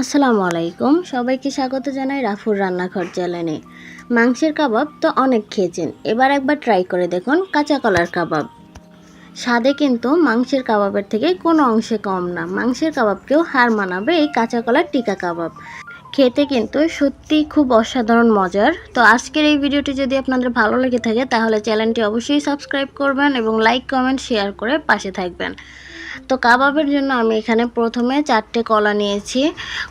আসসালামু আলাইকুম, সবাইকে স্বাগত জানাই রাফুর রান্নাঘর চ্যানেলে। মাংসের কাবাব তো অনেক খেয়েছেন, এবার একবার ট্রাই করে দেখুন কাঁচা কলার কাবাব। স্বাদে কিন্তু মাংসের কাবাবের থেকে কোনো অংশে কম না। মাংসের কাবাবকেও হার মানাবে এই কাঁচা কলার টিকা কাবাব। খেতে কিন্তু সত্যিই খুব অসাধারণ মজার। তো আজকের এই ভিডিওটি যদি আপনাদের ভালো লেগে থাকে তাহলে চ্যানেলটি অবশ্যই সাবস্ক্রাইব করবেন এবং লাইক কমেন্ট শেয়ার করে পাশে থাকবেন। তো কাবাবের জন্য আমি এখানে প্রথমে 4টে কলা নিয়েছি।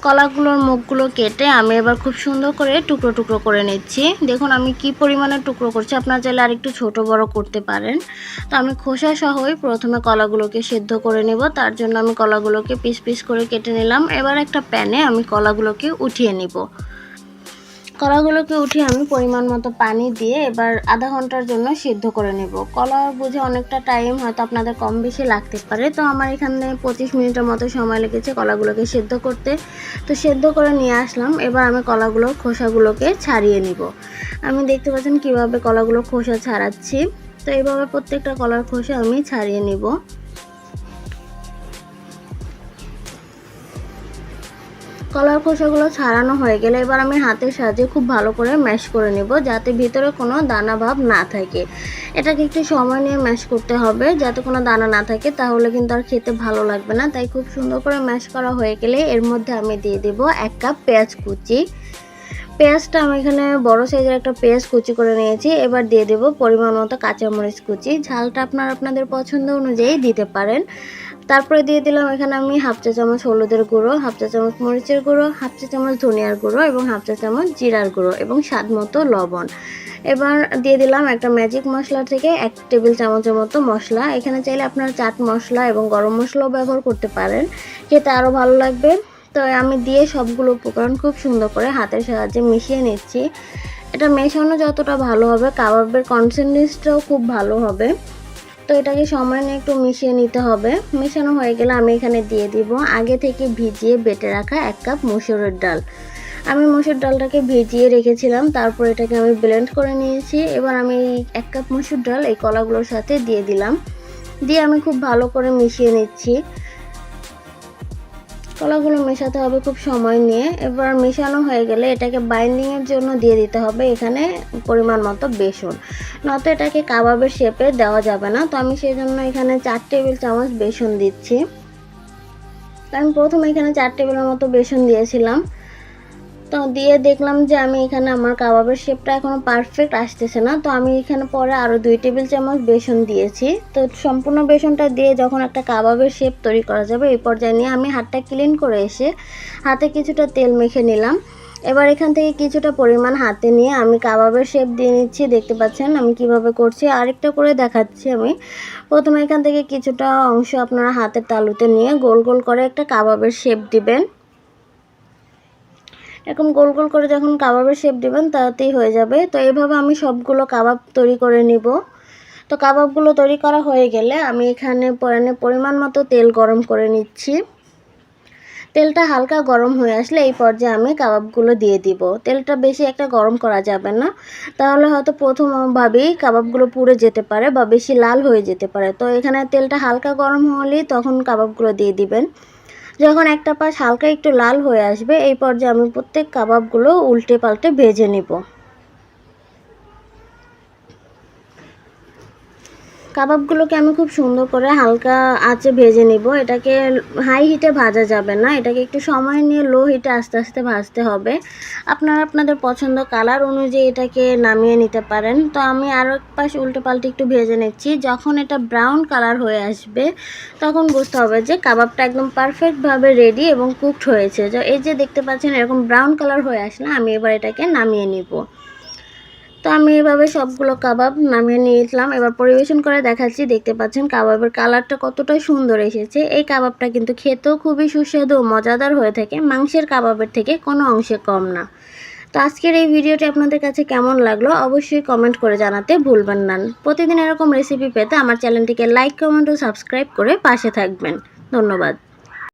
কলাগুলোর মুখগুলো কেটে আমি এবার খুব সুন্দর করে টুকরো টুকরো করে নিচ্ছি। দেখুন আমি কি পরিমাণে টুকরো করছি, আপনারা চাইলে আরেকটু ছোট বড় করতে পারেন। তো আমি খোসা সহই প্রথমে কলাগুলোকে সেদ্ধ করে নেব। তার জন্য আমি কলাগুলোকে পিস পিস করে কেটে নিলাম। এবার একটা প্যানে আমি কলাগুলোকে উঠিয়ে নিব। কলাগুলোকে উঠিয়ে আমি পরিমাণ মতো পানি দিয়ে এবার আধা ঘন্টার জন্য সিদ্ধ করে নেব। কলা বুঝে অনেকটা টাইম হয়তো আপনাদের কম বেশি লাগতে পারে, তো আমার এখানে 25 মিনিটের মতো সময় লেগেছে কলাগুলোকে সিদ্ধ করতে। তো সিদ্ধ করে নিয়ে আসলাম। এবার আমি কলাগুলোর খোসাগুলোকে ছাড়িয়ে নিব। আমি দেখতে পাচ্ছেন কীভাবে কলাগুলোর খোসা ছাড়াচ্ছি। তো এইভাবে প্রত্যেকটা কলার খোসা আমি ছাড়িয়ে নিব। কলার খোসাগুলো ছাড়ানো হয়ে গেলে এবার আমি হাতের সাহায্যে খুব ভালো করে ম্যাশ করে নেব, যাতে ভিতরে কোনো দানা ভাব না থাকে। এটাকে একটু সময় নিয়ে ম্যাশ করতে হবে, যাতে কোনো দানা না থাকে, তাহলে কিন্তু আর খেতে ভালো লাগবে না। তাই খুব সুন্দর করে ম্যাশ করা হয়ে গেলে এর মধ্যে আমি দিয়ে দেব 1 কাপ পেঁয়াজ কুচি। পেঁয়াজটা আমি এখানে বড় সাইজের একটা পেঁয়াজ কুচি করে নিয়েছি। এবার দিয়ে দেব পরিমাণ মতো কাঁচামরিচ কুচি। ঝালটা আপনাদের পছন্দ অনুযায়ী দিতে পারেন। তারপরে দিয়ে দিলাম এখানে আমি হাফ চা চামচ হলুদের গুঁড়ো, হাফ চা চামচ মরিচের গুঁড়ো, হাফ চা চামচ ধনিয়ার গুঁড়ো এবং হাফ চা চামচ জিরার গুঁড়ো এবং স্বাদ মতো লবণ। এবার দিয়ে দিলাম একটা ম্যাজিক মশলা থেকে 1 টেবিল চামচের মতো মশলা। এখানে চাইলে আপনারা চাট মশলা এবং গরম মশলাও ব্যবহার করতে পারেন, খেতে আরও ভালো লাগবে। তো আমি দিয়ে সবগুলো উপকরণ খুব সুন্দর করে হাতের সাহায্যে মিশিয়ে নিচ্ছি। এটা মেশানো যতটা ভালো হবে কাবাবের কনসিস্টেন্সিটাও খুব ভালো হবে। তো এটাকে সময় নিয়ে একটু মিশিয়ে নিতে হবে। মেশানো হয়ে গেলে আমি এখানে দিয়ে দিব আগে থেকে ভিজিয়ে বেটে রাখা 1 কাপ মসুরের ডাল। আমি মসুর ডালটাকে ভিজিয়ে রেখেছিলাম, তারপর এটাকে আমি ব্লেন্ড করে নিয়েছি। এবার আমি 1 কাপ মসুর ডাল এই কলাগুলোর সাথে দিয়ে দিলাম। দিয়ে আমি খুব ভালো করে মিশিয়ে নিচ্ছি। কলাগুলো মেশাতে হবে খুব সময় নিয়ে। এবার মেশানো হয়ে গেলে এটাকে বাইন্ডিংয়ের জন্য দিয়ে দিতে হবে এখানে পরিমাণ মতো বেসন, নয়তো এটাকে কাবাবের শেপে দেওয়া যাবে না। তো আমি সেই জন্য এখানে 4 টেবিল চামচ বেসন দিচ্ছি। আমি প্রথমে এখানে 4 টেবিলের মতো বেসন দিয়েছিলাম। তো দিয়ে দেখলাম যে আমি এখানে আমার কাবাবের শেপটা এখনও পারফেক্ট আসতেছে না। তো আমি এখানে পরে আরও 2 টেবিল চামচ বেসন দিয়েছি। তো সম্পূর্ণ বেসনটা দিয়ে যখন একটা কাবাবের শেপ তৈরি করা যাবে এই পর্যায়ে নিয়ে আমি হাতটা ক্লিন করে এসে হাতে কিছুটা তেল মেখে নিলাম। এবার এখান থেকে কিছুটা পরিমাণ হাতে নিয়ে আমি কাবাবের শেপ দিয়ে নিচ্ছি। দেখতে পাচ্ছেন আমি কিভাবে করছি, আরেকটা করে দেখাচ্ছি আমি। প্রথমে এখান থেকে কিছুটা অংশ আপনারা হাতের তালুতে নিয়ে গোল গোল করে একটা কাবাবের শেপ দিবেন। এরকম গোল গোল করে যখন কাবাবের শেপ দিবেন তাতেই হয়ে যাবে। তো এইভাবে আমি সবগুলো কাবাব তৈরি করে নিব। তো কাবাবগুলো তৈরি করা হয়ে গেলে আমি এখানে পরিমাণ মতো তেল গরম করে নিচ্ছি। তেলটা হালকা গরম হয়ে আসলে এই পর্যায়ে আমি কাবাবগুলো দিয়ে দিব। তেলটা বেশি একটা গরম করা যাবে না, তাহলে হয়তো প্রথমভাবেই কাবাবগুলো পুড়ে যেতে পারে বা বেশি লাল হয়ে যেতে পারে। তো এখানে তেলটা হালকা গরম হলেই তখন কাবাবগুলো দিয়ে দিবেন। যখন একটা পাশ হালকা একটু লাল হয়ে আসবে এই পর্যায়ে আমি প্রত্যেক কাবাবগুলো উল্টে পাল্টে ভেজে নিব। কাবাবগুলোকে আমি খুব সুন্দর করে হালকা আঁচে ভেজে নিব। এটাকে হাই হিটে ভাজা যাবে না, এটাকে একটু সময় নিয়ে লো হিটে আস্তে আস্তে ভাজতে হবে। আপনারা আপনাদের পছন্দ কালার অনুযায়ী এটাকে নামিয়ে নিতে পারেন। তো আমি আরও এক পাশ উল্টে পাল্টে একটু ভেজে নিচ্ছি। যখন এটা ব্রাউন কালার হয়ে আসবে তখন বুঝতে হবে যে কাবাবটা একদম পারফেক্টভাবে রেডি এবং কুকড হয়েছে। এই যে দেখতে পাচ্ছেন এরকম ব্রাউন কালার হয়ে আসলে আমি এবার এটাকে নামিয়ে নিব। তো আমি এভাবে সবগুলো কাবাব নামিয়ে নিয়েছিলাম। এবার পরিবেশন করে দেখাচ্ছি। দেখতে পাচ্ছেন কাবাবের কালারটা কতটা সুন্দর এসেছে। এই কাবাবটা কিন্তু খেতেও খুবই সুস্বাদু ও মজাদার হয়ে থাকে, মাংসের কাবাবের থেকে কোনো অংশে কম না। তো আজকের এই ভিডিওটি আপনাদের কাছে কেমন লাগলো অবশ্যই কমেন্ট করে জানাতে ভুলবেন না। প্রতিদিন এরকম রেসিপি পেতে আমার চ্যানেলটিকে লাইক, কমেন্ট ও সাবস্ক্রাইব করে পাশে থাকবেন। ধন্যবাদ।